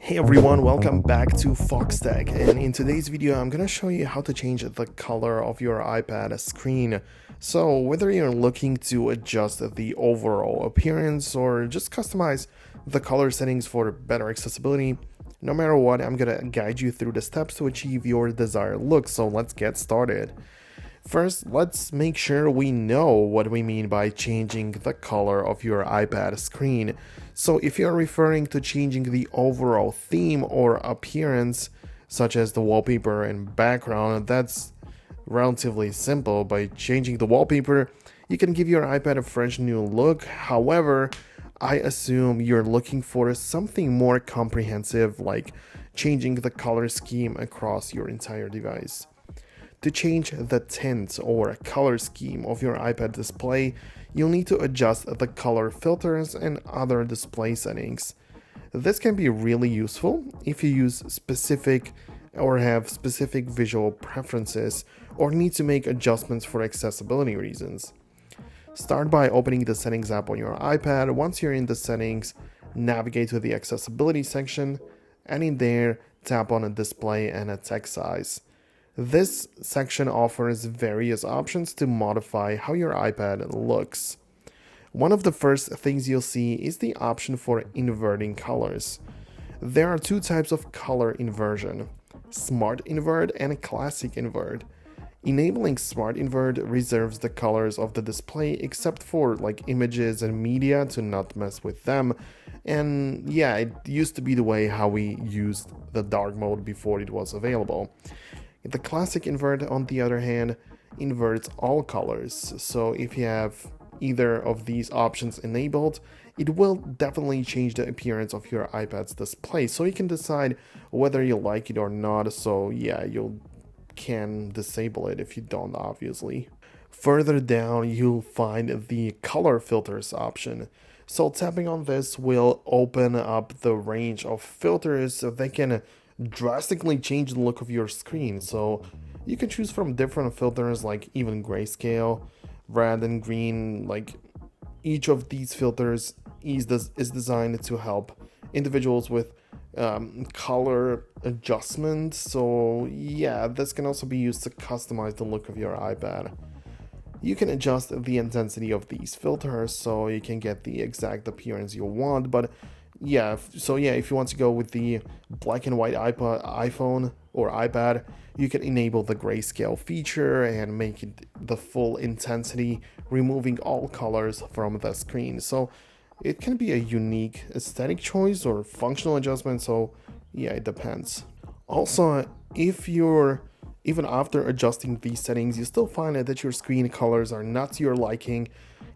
Hey everyone, welcome back to Foxtecc, and in today's video I'm gonna show you how to change the color of your iPad screen. So whether you're looking to adjust the overall appearance or just customize the color settings for better accessibility, no matter what, I'm gonna guide you through the steps to achieve your desired look, so let's get started. First, let's make sure we know what we mean by changing the color of your iPad screen. So if you're referring to changing the overall theme or appearance, such as the wallpaper and background, that's relatively simple. By changing the wallpaper, you can give your iPad a fresh new look. However, I assume you're looking for something more comprehensive, like changing the color scheme across your entire device. To change the tint or color scheme of your iPad display, you'll need to adjust the color filters and other display settings. This can be really useful if you use specific or have specific visual preferences or need to make adjustments for accessibility reasons. Start by opening the settings app on your iPad. Once you're in the settings, navigate to the accessibility section, and in there, tap on a display and a text size. This section offers various options to modify how your iPad looks. One of the first things you'll see is the option for inverting colors. There are two types of color inversion: Smart Invert and Classic Invert. Enabling Smart Invert reserves the colors of the display except for images and media to not mess with them. And yeah, it used to be the way how we used the dark mode before it was available. The Classic Invert, on the other hand, inverts all colors, so if you have either of these options enabled, it will definitely change the appearance of your iPad's display, so you can decide whether you like it or not. So yeah, you can disable it if you don't, obviously. Further down, you'll find the color filters option. So tapping on this will open up the range of filters that can drastically change the look of your screen. So you can choose from different filters, like even grayscale, red and green. Each of these filters is designed to help individuals with color adjustment. So yeah, this can also be used to customize the look of your iPad. You can adjust the intensity of these filters so you can get the exact appearance you want, but if you want to go with the black and white iPhone or iPad, you can enable the grayscale feature and make it the full intensity, removing all colors from the screen. So it can be a unique aesthetic choice or functional adjustment, so yeah, it depends. Also, if you're even after adjusting these settings, you still find that your screen colors are not to your liking,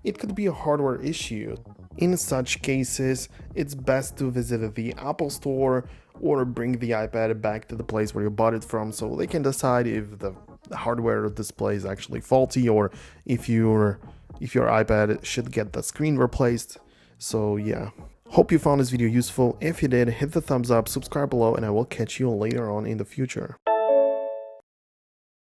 it could be a hardware issue. In such cases, it's best to visit the Apple Store or bring the iPad back to the place where you bought it from, so they can decide if the hardware display is actually faulty or if your iPad should get the screen replaced. So yeah. Hope you found this video useful. If you did, hit the thumbs up, subscribe below, and I will catch you later on in the future.